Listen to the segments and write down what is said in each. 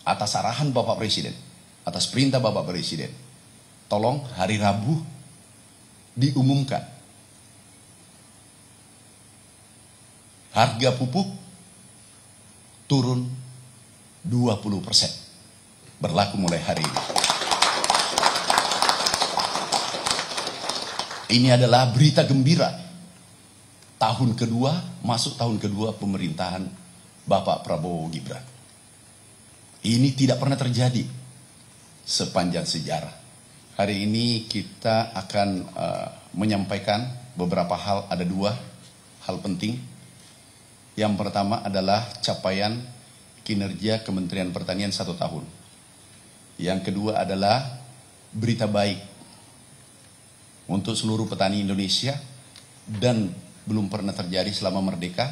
atas arahan Bapak Presiden, atas perintah Bapak Presiden, tolong hari Rabu diumumkan harga pupuk turun 20%, berlaku mulai hari ini. Ini adalah berita gembira. Tahun kedua, masuk tahun kedua pemerintahan Bapak Prabowo Gibran. Ini tidak pernah terjadi sepanjang sejarah. Hari ini kita akan menyampaikan beberapa hal, ada dua hal penting. Yang pertama adalah capaian kinerja Kementerian Pertanian 1 tahun. Yang kedua adalah berita baik untuk seluruh petani Indonesia dan belum pernah terjadi selama merdeka.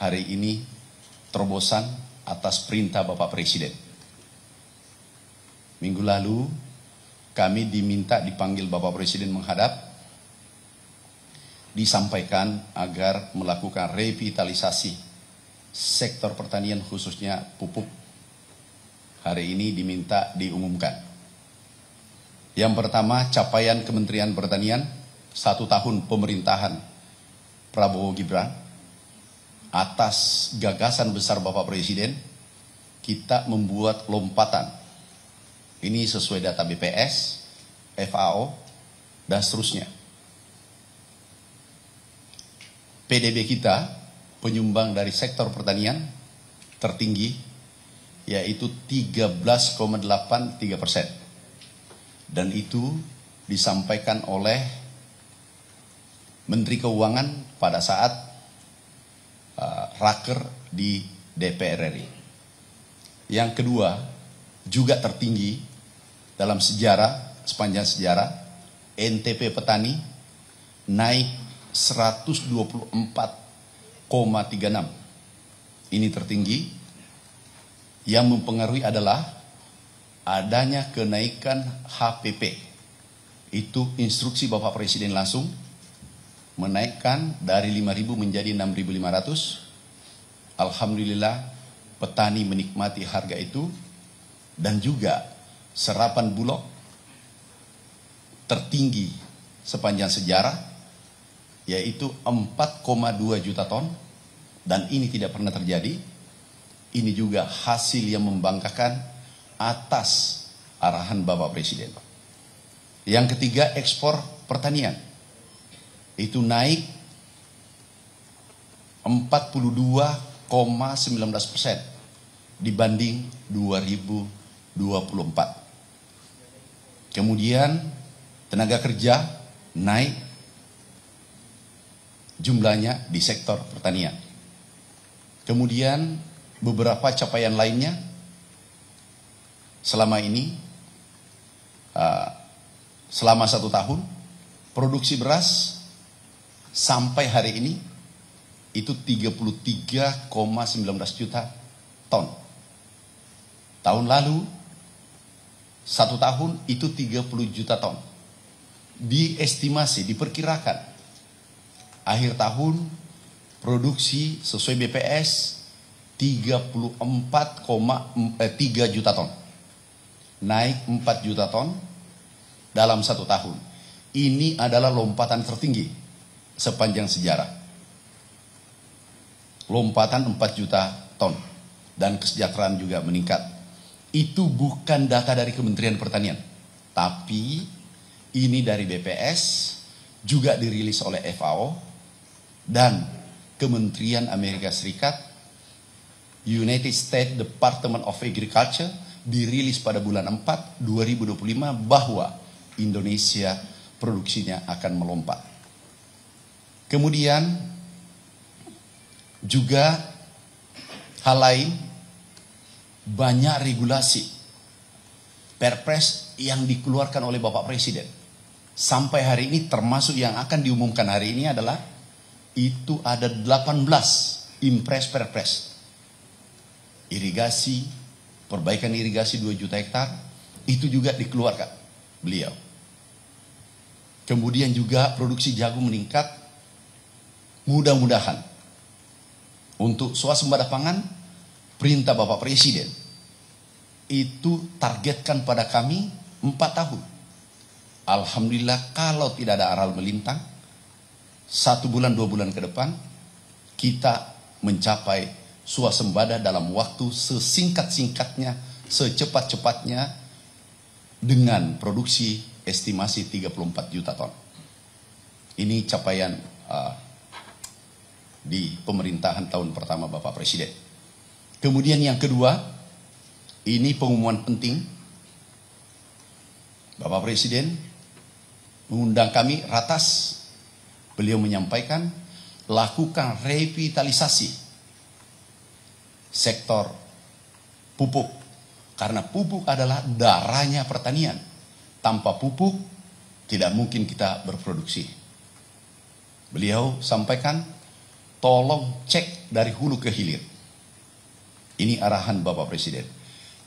Hari ini terobosan atas perintah Bapak Presiden. Minggu lalu kami dipanggil Bapak Presiden menghadap, disampaikan agar melakukan revitalisasi sektor pertanian khususnya pupuk. Hari ini diumumkan. Yang pertama, capaian Kementerian Pertanian 1 tahun pemerintahan Prabowo Gibran. Atas gagasan besar Bapak Presiden, kita membuat lompatan. Ini sesuai data BPS, FAO, dan seterusnya. PDB kita, penyumbang dari sektor pertanian, tertinggi, yaitu 13,83%. Dan itu disampaikan oleh Menteri Keuangan pada saat raker di DPR RI. Yang kedua, juga tertinggi dalam sejarah, sepanjang sejarah, NTP petani naik 124,36. Ini tertinggi. Yang mempengaruhi adalah adanya kenaikan HPP. Itu instruksi Bapak Presiden langsung menaikkan dari 5.000 menjadi 6.500. Alhamdulillah petani menikmati harga itu, dan juga serapan bulog tertinggi sepanjang sejarah, yaitu 4,2 juta ton, dan ini tidak pernah terjadi. Ini juga hasil yang membanggakan atas arahan Bapak Presiden. Yang ketiga, ekspor pertanian itu naik 42,19% dibanding 2024. Kemudian tenaga kerja naik jumlahnya di sektor pertanian. Kemudian beberapa capaian lainnya selama ini, selama 1 tahun, produksi beras sampai hari ini itu 33,19 juta ton. Tahun lalu 1 tahun itu 30 juta ton. Diestimasi, diperkirakan akhir tahun produksi sesuai BPS 34,3 juta ton. Naik 4 juta ton dalam 1 tahun. Ini adalah lompatan tertinggi sepanjang sejarah. Lompatan 4 juta ton. Dan kesejahteraan juga meningkat. Itu bukan data dari Kementerian Pertanian, tapi ini dari BPS, juga dirilis oleh FAO, dan Kementerian Amerika Serikat, United States Department of Agriculture, dirilis pada bulan 4 2025 bahwa Indonesia produksinya akan melompat. Kemudian juga hal lain, banyak regulasi Perpres yang dikeluarkan oleh Bapak Presiden. Sampai hari ini termasuk yang akan diumumkan hari ini adalah itu ada 18 impres Perpres. Irigasi, perbaikan irigasi 2 juta hektar, itu juga dikeluarkan beliau. Kemudian juga produksi jagung meningkat. Mudah-mudahan untuk swasembada pangan, perintah Bapak Presiden itu targetkan pada kami 4 tahun. Alhamdulillah kalau tidak ada aral melintang, 1 bulan 2 bulan ke depan, kita mencapai swasembada dalam waktu sesingkat-singkatnya, secepat-cepatnya, dengan produksi estimasi 34 juta ton. Ini capaian di pemerintahan tahun pertama Bapak Presiden. Kemudian yang kedua, ini pengumuman penting. Bapak Presiden mengundang kami ratas. Beliau menyampaikan, lakukan revitalisasi sektor pupuk. Karena pupuk adalah darahnya pertanian. Tanpa pupuk, tidak mungkin kita berproduksi. Beliau sampaikan, tolong cek dari hulu ke hilir. Ini arahan Bapak Presiden.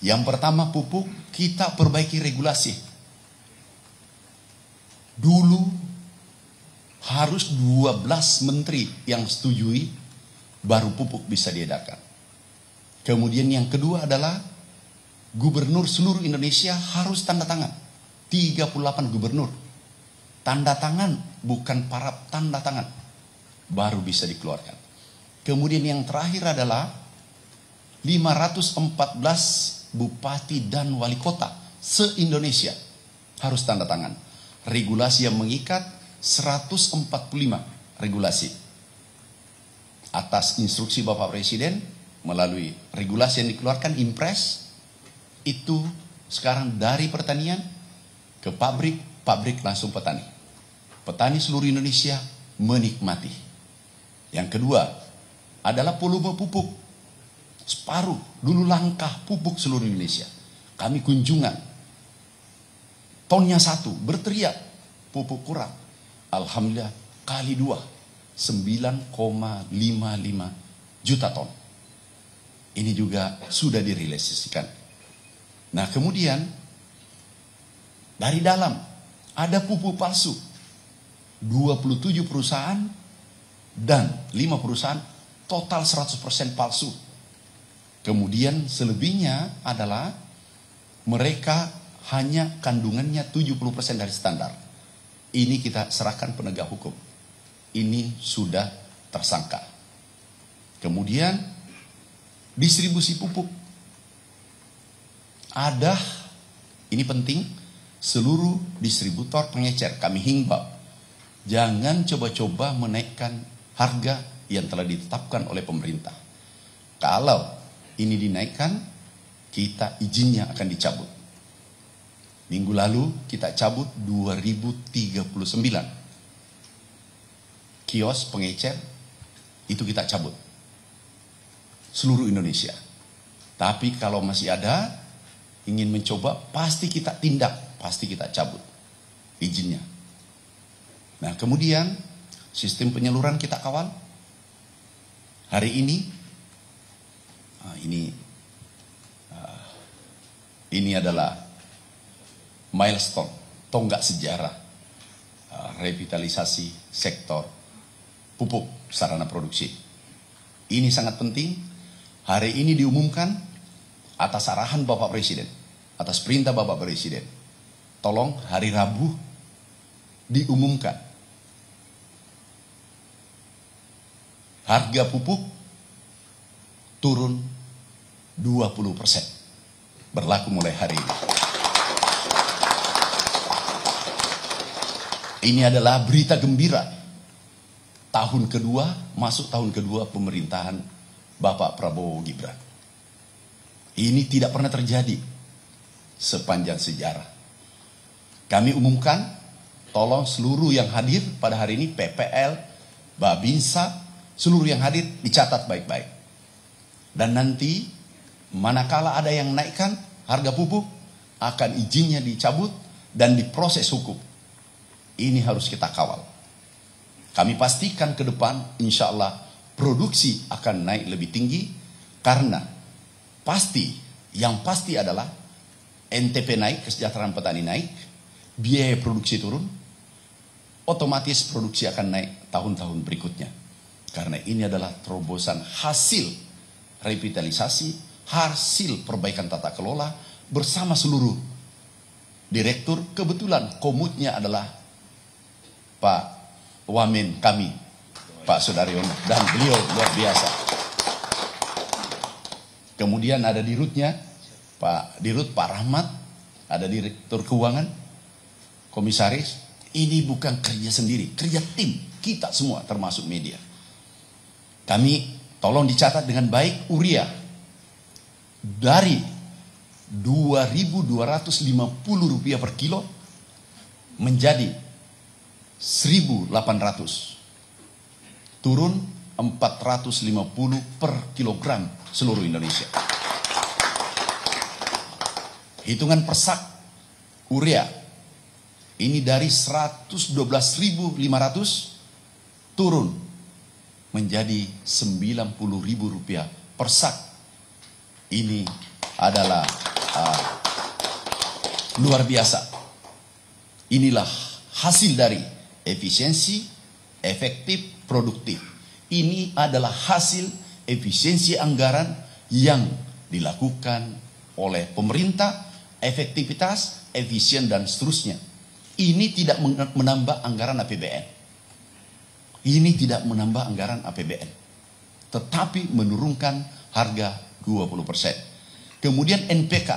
Yang pertama pupuk, kita perbaiki regulasi. Dulu harus 12 menteri yang setujui, baru pupuk bisa diedarkan. Kemudian yang kedua adalah, gubernur seluruh Indonesia harus tanda tangan. 38 gubernur. Tanda tangan, bukan para tanda tangan. Baru bisa dikeluarkan. Kemudian yang terakhir adalah 514 bupati dan wali kota se-Indonesia harus tanda tangan. Regulasi yang mengikat 145 regulasi. Atas instruksi Bapak Presiden, melalui regulasi yang dikeluarkan Impres, itu sekarang dari pertanian ke pabrik, pabrik langsung petani. Petani seluruh Indonesia menikmati. Yang kedua adalah volume pupuk. Separuh, dulu langkah pupuk seluruh Indonesia. Kami kunjungan. Tonnya 1, berteriak, pupuk kurang. Alhamdulillah, kali 2, 9,55 juta ton. Ini juga sudah direalisasikan. Nah kemudian dari dalam ada pupuk palsu. 27 perusahaan dan 5 perusahaan total 100% palsu. Kemudian selebihnya adalah mereka hanya kandungannya 70% dari standar. Ini kita serahkan penegak hukum. Ini sudah tersangka. Kemudian distribusi pupuk. Ada, ini penting, seluruh distributor pengecer kami himbau, jangan coba-coba menaikkan harga yang telah ditetapkan oleh pemerintah. Kalau ini dinaikkan, kita izinnya akan dicabut. Minggu lalu kita cabut 2039 kios pengecer, itu kita cabut seluruh Indonesia. Tapi kalau masih ada ingin mencoba, pasti kita tindak, pasti kita cabut izinnya. Nah kemudian sistem penyaluran kita kawal. Hari ini ini adalah milestone, tonggak sejarah revitalisasi sektor pupuk sarana produksi. Ini sangat penting. Hari ini diumumkan atas arahan Bapak Presiden, atas perintah Bapak Presiden. Tolong hari Rabu diumumkan harga pupuk turun 20%. Berlaku mulai hari ini. Ini adalah berita gembira. Tahun kedua, masuk tahun kedua pemerintahan Bapak Prabowo Gibran. Ini tidak pernah terjadi sepanjang sejarah. Kami umumkan, tolong seluruh yang hadir pada hari ini, PPL, Babinsa, seluruh yang hadir dicatat baik-baik. Dan nanti, manakala ada yang naikkan harga pupuk, akan izinnya dicabut dan diproses hukum. Ini harus kita kawal. Kami pastikan ke depan, insya Allah, produksi akan naik lebih tinggi, karena yang pasti adalah NTP naik, kesejahteraan petani naik, biaya produksi turun, otomatis produksi akan naik tahun-tahun berikutnya. Karena ini adalah terobosan hasil revitalisasi, hasil perbaikan tata kelola, bersama seluruh direktur. Kebetulan komutnya adalah Pak Wamen kami, Pak Sudaryono, dan beliau luar biasa. Kemudian ada dirutnya Pak Dirut, Pak Rahmat, ada direktur keuangan, komisaris. Ini bukan kerja sendiri, kerja tim kita semua termasuk media. Kami tolong dicatat dengan baik, urea dari Rp2.250 per kilo menjadi 1.800, turun 450 per kilogram seluruh Indonesia. Hitungan persak urea ini dari 112.500 turun menjadi Rp90.000 per sak. Ini adalah luar biasa. Inilah hasil dari efisiensi, efektif, produktif. Ini adalah hasil efisiensi anggaran yang dilakukan oleh pemerintah, efektivitas, efisien, dan seterusnya. Ini tidak menambah anggaran APBN. Ini tidak menambah anggaran APBN. Tetapi menurunkan harga 20%. Kemudian NPK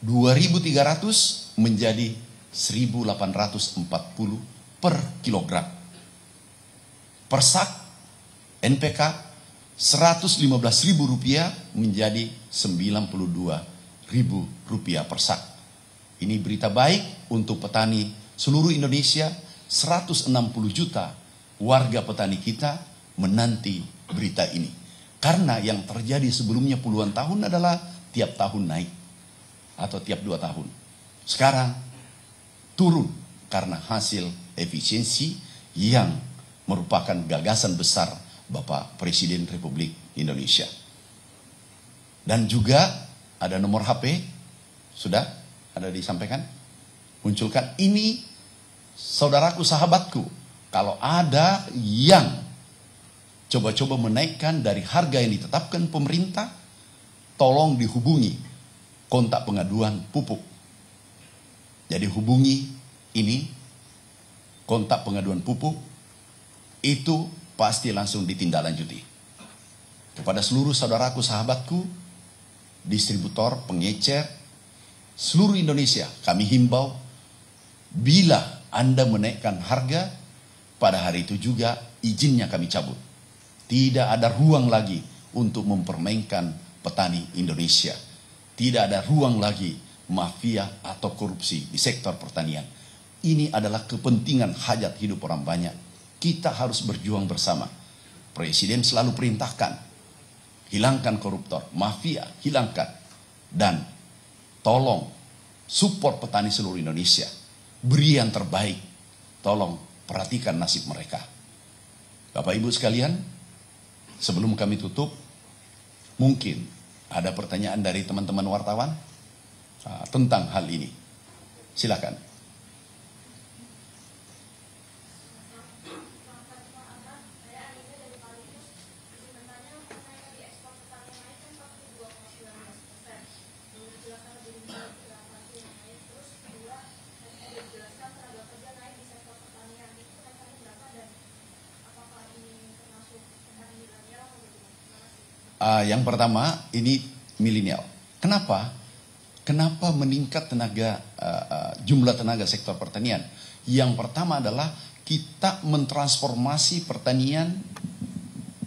2.300 menjadi 1.840 per kilogram. Persak NPK Rp115.000 menjadi Rp92.000 per sak. Ini berita baik untuk petani seluruh Indonesia. 160 juta warga petani kita menanti berita ini. Karena yang terjadi sebelumnya puluhan tahun adalah tiap tahun naik atau tiap 2 tahun. Sekarang turun karena hasil efisiensi yang merupakan gagasan besar Bapak Presiden Republik Indonesia. Dan juga ada nomor HP, sudah ada disampaikan, munculkan. Ini saudaraku, sahabatku, kalau ada yang coba-coba menaikkan dari harga yang ditetapkan pemerintah, tolong dihubungi kontak pengaduan pupuk. Jadi hubungi ini kontak pengaduan pupuk, itu pasti langsung ditindaklanjuti. Kepada seluruh saudaraku, sahabatku, distributor, pengecer, seluruh Indonesia, kami himbau, bila Anda menaikkan harga, pada hari itu juga izinnya kami cabut. Tidak ada ruang lagi untuk mempermainkan petani Indonesia. Tidak ada ruang lagi mafia atau korupsi di sektor pertanian. Ini adalah kepentingan hajat hidup orang banyak. Kita harus berjuang bersama. Presiden selalu perintahkan, hilangkan koruptor, mafia, hilangkan. Dan tolong support petani seluruh Indonesia. Beri yang terbaik. Tolong perhatikan nasib mereka. Bapak Ibu sekalian, sebelum kami tutup, mungkin ada pertanyaan dari teman-teman wartawan tentang hal ini. Silakan. Yang pertama, ini milenial. Kenapa? Kenapa meningkat jumlah tenaga sektor pertanian? Yang pertama adalah kita mentransformasi pertanian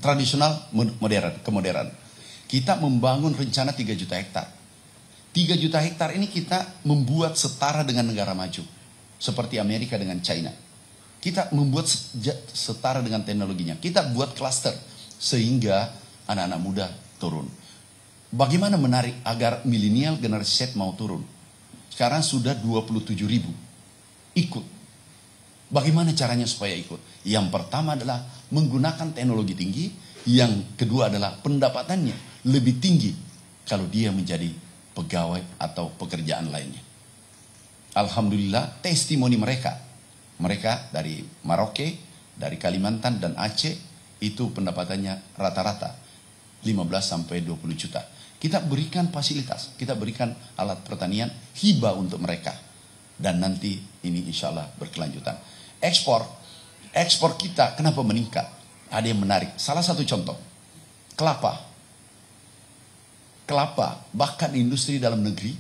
tradisional ke modern. Kita membangun rencana 3 juta hektar. 3 juta hektar ini kita membuat setara dengan negara maju. Seperti Amerika dengan China. Kita membuat setara dengan teknologinya. Kita buat klaster sehingga anak-anak muda turun. Bagaimana menarik agar milenial generasi Z mau turun? Sekarang sudah 27.000 ikut. Bagaimana caranya supaya ikut? Yang pertama adalah menggunakan teknologi tinggi. Yang kedua adalah pendapatannya lebih tinggi kalau dia menjadi pegawai atau pekerjaan lainnya. Alhamdulillah testimoni mereka dari Maroke, dari Kalimantan dan Aceh, itu pendapatannya rata-rata 15 sampai 20 juta. Kita berikan fasilitas, kita berikan alat pertanian hibah untuk mereka. Dan nanti ini insya Allah berkelanjutan. Ekspor kita kenapa meningkat? Ada yang menarik. Salah satu contoh, kelapa, bahkan industri dalam negeri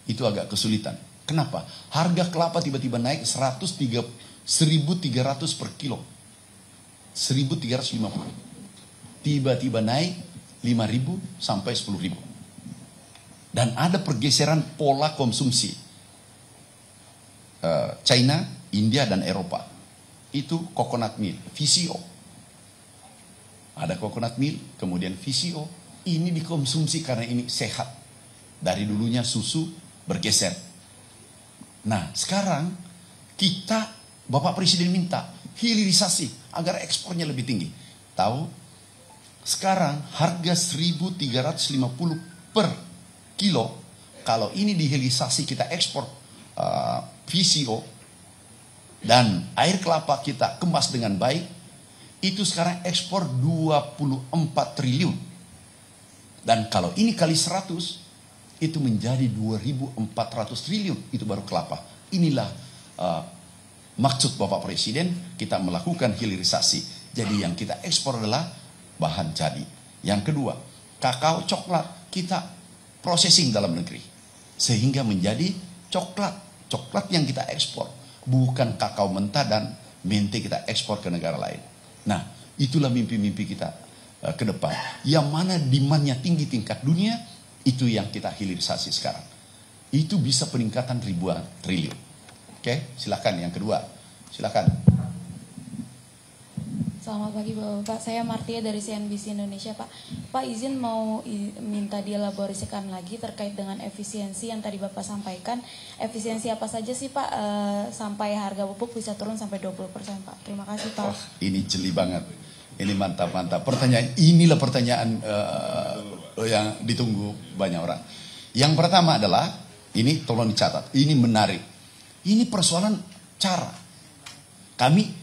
itu agak kesulitan. Kenapa? Harga kelapa tiba-tiba naik 1.300 per kilo. 1.350. Tiba-tiba naik 5.000 sampai 10.000. Dan ada pergeseran pola konsumsi. China, India, dan Eropa. Itu coconut meal, VCO. Ada coconut meal, kemudian VCO. Ini dikonsumsi karena ini sehat. Dari dulunya susu bergeser. Nah, sekarang kita, Bapak Presiden minta hilirisasi agar ekspornya lebih tinggi. Tahu? Sekarang harga 1.350 per kilo. Kalau ini dihilirisasi kita ekspor VCO dan air kelapa kita kemas dengan baik, itu sekarang ekspor 24 triliun. Dan kalau ini kali 100, itu menjadi 2.400 triliun. Itu baru kelapa. Inilah maksud Bapak Presiden, kita melakukan hilirisasi. Jadi yang kita ekspor adalah bahan jadi. Yang kedua, kakao, coklat, kita processing dalam negeri. Sehingga menjadi coklat. Coklat yang kita ekspor. Bukan kakao mentah dan mente kita ekspor ke negara lain. Nah, itulah mimpi-mimpi kita ke depan. Yang mana demand-nya tinggi tingkat dunia, itu yang kita hilirisasi sekarang. Itu bisa peningkatan ribuan triliun. Oke, silakan yang kedua. Silakan. Selamat pagi Bapak, saya Martia dari CNBC Indonesia Pak. Pak izin mau minta dielaborasikan lagi terkait dengan efisiensi yang tadi Bapak sampaikan. Efisiensi apa saja sih Pak sampai harga pupuk bisa turun sampai 20% Pak? Terima kasih Pak. Oh, ini jeli banget. Ini mantap-mantap. Inilah pertanyaan yang ditunggu banyak orang. Yang pertama adalah, ini tolong dicatat, ini menarik. Ini persoalan cara. Kami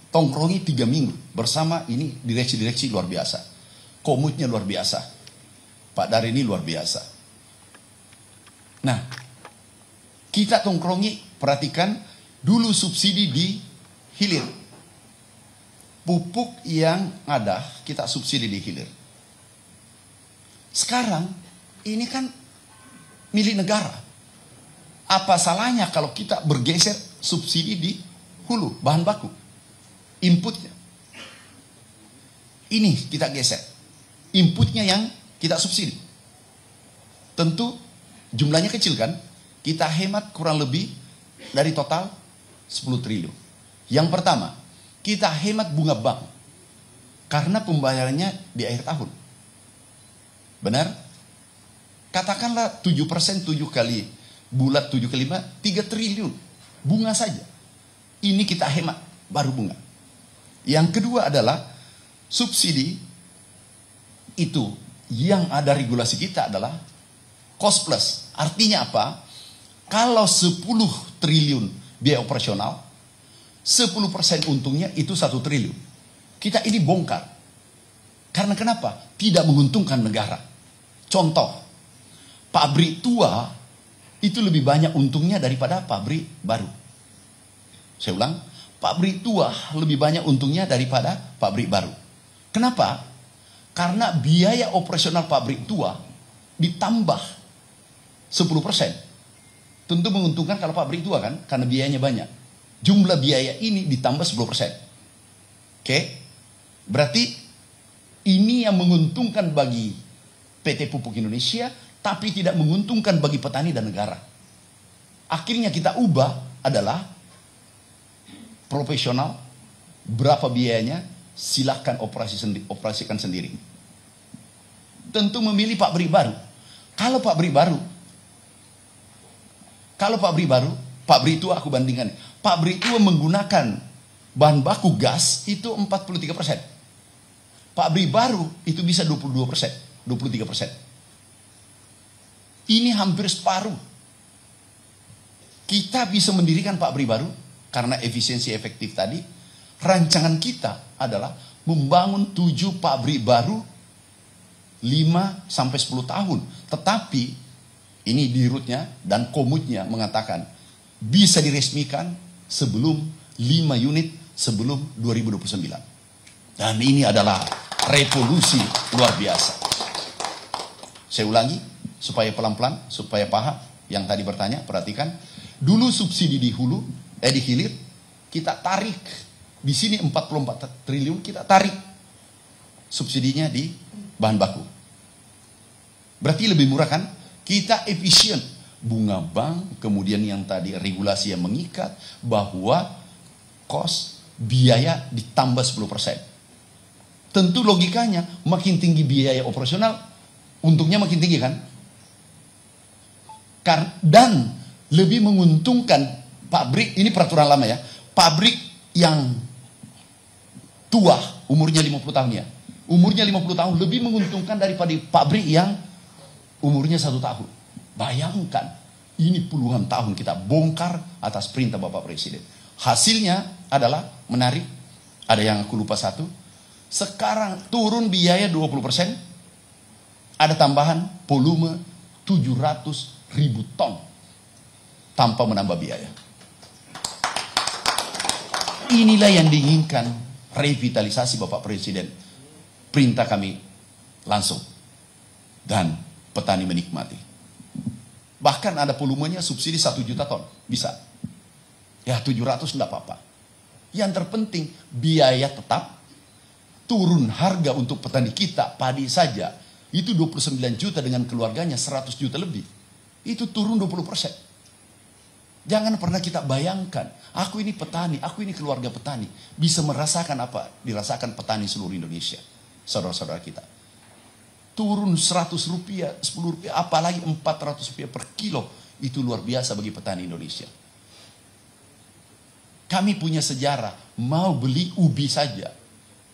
tongkrongi 3 minggu bersama ini direksi-direksi luar biasa. Komutnya luar biasa. Pak Darini luar biasa. Nah, kita tongkrongi, perhatikan dulu subsidi di hilir. Pupuk yang ada kita subsidi di hilir. Sekarang ini kan milik negara. Apa salahnya kalau kita bergeser subsidi di hulu, bahan baku, inputnya. Ini kita geser. Inputnya yang kita subsidi. Tentu jumlahnya kecil kan? Kita hemat kurang lebih dari total 10 triliun. Yang pertama, kita hemat bunga bank. Karena pembayarannya di akhir tahun. Benar? Katakanlah 7%, 7 kali bulat 7 kali 5, 3 triliun. Bunga saja. Ini kita hemat, baru bunga. Yang kedua adalah subsidi itu yang ada regulasi kita adalah cost plus. Artinya apa? Kalau 10 triliun biaya operasional, 10% untungnya itu 1 triliun. Kita ini bongkar. Karena kenapa? Tidak menguntungkan negara. Contoh, pabrik tua itu lebih banyak untungnya daripada pabrik baru. Saya ulang, pabrik tua lebih banyak untungnya daripada pabrik baru. Kenapa? Karena biaya operasional pabrik tua ditambah 10%. Tentu menguntungkan kalau pabrik tua kan, karena biayanya banyak. Jumlah biaya ini ditambah 10%. Oke? Berarti ini yang menguntungkan bagi PT Pupuk Indonesia, tapi tidak menguntungkan bagi petani dan negara. Akhirnya kita ubah adalah profesional, berapa biayanya, silahkan operasikan sendiri. Tentu memilih pabrik baru. Kalau pabrik baru, pabrik tua aku bandingkan. Pabrik tua menggunakan bahan baku gas itu 43%. Pabrik baru itu bisa 22%, 23%. Ini hampir separuh. Kita bisa mendirikan pabrik baru karena efisiensi efektif tadi. Rancangan kita adalah membangun 7 pabrik baru 5-10 tahun. Tetapi ini dirutnya dan komutnya mengatakan bisa diresmikan sebelum 5 unit sebelum 2029. Dan ini adalah revolusi luar biasa. Saya ulangi supaya pelan-pelan, supaya paham. Yang tadi bertanya, perhatikan. Dulu subsidi di hilir kita tarik. Di sini 44 triliun kita tarik subsidinya di bahan baku. Berarti lebih murah kan? Kita efisien. Bunga bank, kemudian yang tadi regulasi yang mengikat bahwa kos biaya ditambah 10%. Tentu logikanya makin tinggi biaya operasional, untungnya makin tinggi kan? Dan lebih menguntungkan pabrik, ini peraturan lama ya, pabrik yang tua, umurnya 50 tahun ya, umurnya 50 tahun lebih menguntungkan daripada pabrik yang umurnya 1 tahun. Bayangkan, ini puluhan tahun kita bongkar atas perintah Bapak Presiden. Hasilnya adalah menarik, ada yang aku lupa satu, sekarang turun biaya 20%, ada tambahan volume 700.000 ton tanpa menambah biaya. Inilah yang diinginkan revitalisasi Bapak Presiden. Perintah kami langsung dan petani menikmati. Bahkan ada volumenya subsidi 1 juta ton, bisa. Ya 700 enggak apa-apa. Yang terpenting biaya tetap, turun harga untuk petani kita, padi saja itu 29 juta dengan keluarganya 100 juta lebih. Itu turun 20%. Jangan pernah kita bayangkan, aku ini petani, aku ini keluarga petani, bisa merasakan apa dirasakan petani seluruh Indonesia. Saudara-saudara kita. Turun 100 rupiah, 10 rupiah, apalagi 400 rupiah per kilo. Itu luar biasa bagi petani Indonesia. Kami punya sejarah, mau beli ubi saja,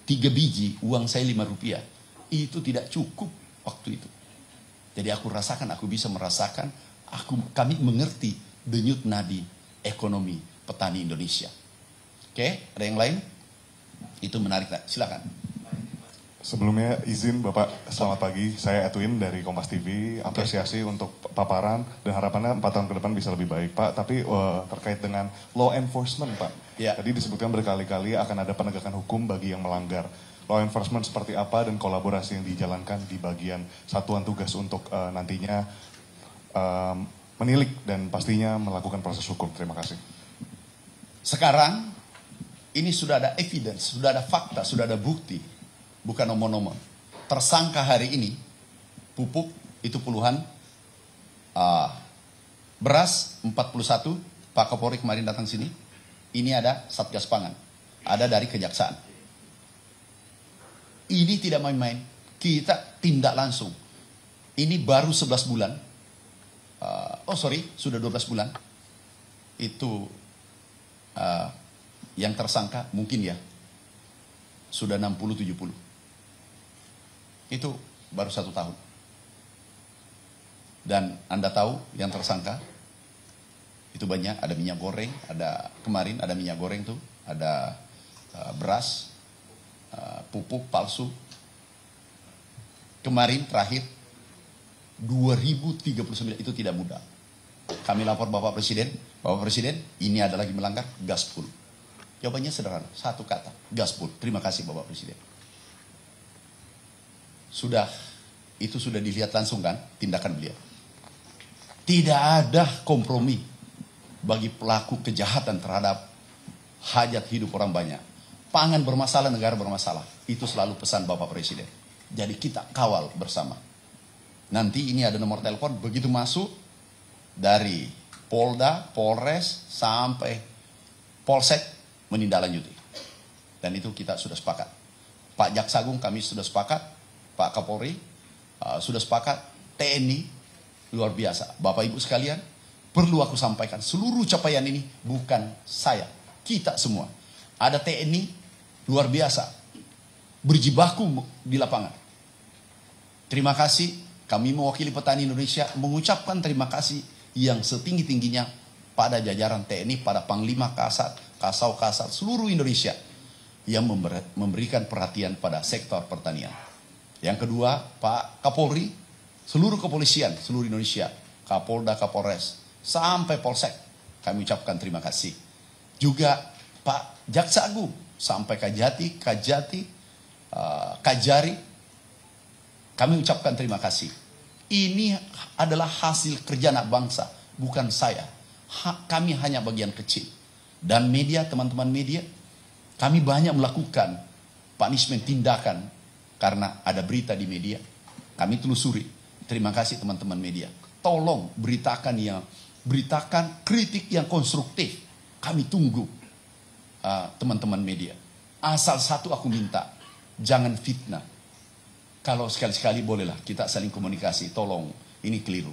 3 biji, uang saya 5 rupiah. Itu tidak cukup waktu itu. Jadi aku bisa merasakan, kami mengerti denyut nadi ekonomi petani Indonesia. Oke, ada yang lain? Itu menarik, silakan. Sebelumnya izin Bapak, selamat pagi. Saya Edwin dari Kompas TV. Apresiasi untuk paparan dan harapannya 4 tahun ke depan bisa lebih baik, Pak. Tapi terkait dengan law enforcement, Pak. Ya. Tadi disebutkan berkali-kali akan ada penegakan hukum bagi yang melanggar. Law enforcement seperti apa dan kolaborasi yang dijalankan di bagian satuan tugas untuk nantinya menilik dan pastinya melakukan proses hukum. Terima kasih. Sekarang ini sudah ada evidence, sudah ada fakta, sudah ada bukti. Bukan omong-omong. Tersangka hari ini, pupuk itu puluhan, beras 41, Pak Kapolri kemarin datang sini, ini ada Satgas Pangan, ada dari Kejaksaan. Ini tidak main-main, kita tindak langsung. Ini baru 11 bulan, sudah 12 bulan, itu yang tersangka mungkin ya, sudah 60-70. Itu baru 1 tahun. Dan Anda tahu yang tersangka itu banyak, ada minyak goreng, kemarin ada minyak goreng tuh, ada beras, pupuk palsu. Kemarin terakhir 2039, itu tidak mudah. Kami lapor Bapak Presiden, ini ada lagi melanggar, gaspol. Jawabannya sederhana, 1 kata, gaspol. Terima kasih Bapak Presiden. Itu sudah dilihat langsung kan tindakan beliau. Tidak ada kompromi bagi pelaku kejahatan terhadap hajat hidup orang banyak. Pangan bermasalah, negara bermasalah. Itu selalu pesan Bapak Presiden. Jadi kita kawal bersama. Nanti ini ada nomor telepon, begitu masuk dari Polda, Polres, sampai Polsek menindaklanjuti. Dan itu kita sudah sepakat. Pak Jaksa Agung kami sudah sepakat. Pak Kapolri sudah sepakat, TNI luar biasa. Bapak Ibu sekalian, perlu aku sampaikan, seluruh capaian ini bukan saya, kita semua. Ada TNI luar biasa, berjibaku di lapangan. Terima kasih, kami mewakili petani Indonesia mengucapkan terima kasih yang setinggi-tingginya pada jajaran TNI, pada Panglima Kasat, Kasau-Kasat seluruh Indonesia yang memberikan perhatian pada sektor pertanian. Yang kedua, Pak Kapolri, seluruh kepolisian, seluruh Indonesia, Kapolda, Kapolres, sampai Polsek, kami ucapkan terima kasih. Juga Pak Jaksa Agung, sampai Kajati, Kajari, kami ucapkan terima kasih. Ini adalah hasil kerja anak bangsa, bukan saya. Kami hanya bagian kecil. Dan media, teman-teman media, kami banyak melakukan punishment, tindakan, karena ada berita di media. Kami telusuri. Terima kasih teman-teman media. Tolong beritakan kritik yang konstruktif. Kami tunggu teman-teman media. Asal satu aku minta, jangan fitnah. Kalau sekali-sekali bolehlah kita saling komunikasi, tolong, ini keliru.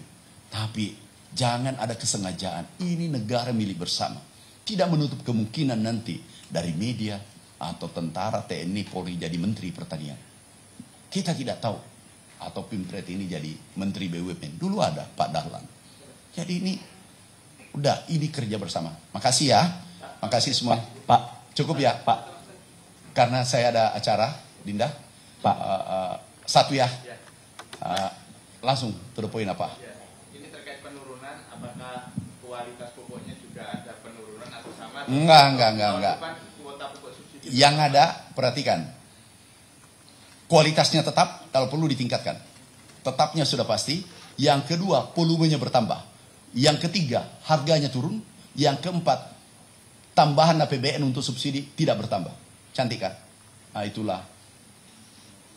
Tapi jangan ada kesengajaan, ini negara milik bersama. Tidak menutup kemungkinan nanti dari media atau tentara, TNI, Polri jadi Menteri Pertanian. Kita tidak tahu. Atau Pimpret ini jadi Menteri BUMN. Dulu ada Pak Dahlan. Jadi ini, udah, ini kerja bersama. Makasih ya. Makasih semua. Pak. Cukup ya, Pak. Karena saya ada acara, Dinda. Pak. Satu ya. Langsung to the point apa? Ini terkait penurunan, apakah kualitas pupuknya juga ada penurunan atau sama? Enggak. Kuota pupuk subsidi. Yang ada, perhatikan. Kualitasnya tetap, kalau perlu ditingkatkan. Tetapnya sudah pasti. Yang kedua, volumenya bertambah. Yang ketiga, harganya turun. Yang keempat, tambahan APBN untuk subsidi tidak bertambah. Cantik kan? Nah, itulah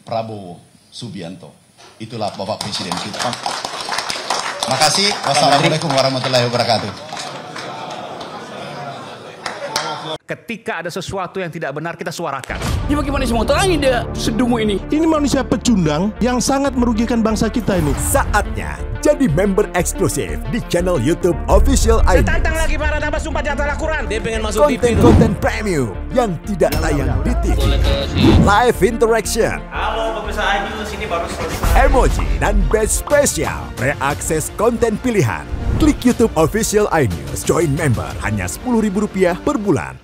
Prabowo Subianto. Itulah Bapak Presiden kita. Makasih. Wassalamualaikum warahmatullahi wabarakatuh. Ketika ada sesuatu yang tidak benar, kita suarakan. Ini bagaimana semua terangin dia sedungu ini? Ini manusia pecundang yang sangat merugikan bangsa kita ini. Saatnya jadi member eksklusif di channel YouTube Official ID. Tantang lagi para nama sumpah di atas Al-Quran. Dia pengen masuk TV. Konten-konten premium yang tidak tayang di TV. Live interaction. Halo pemirsa iNews, ini baru selesai. Emoji dan badge spesial. Reakses konten pilihan. Klik YouTube Official iNews. Join member hanya Rp10.000 per bulan.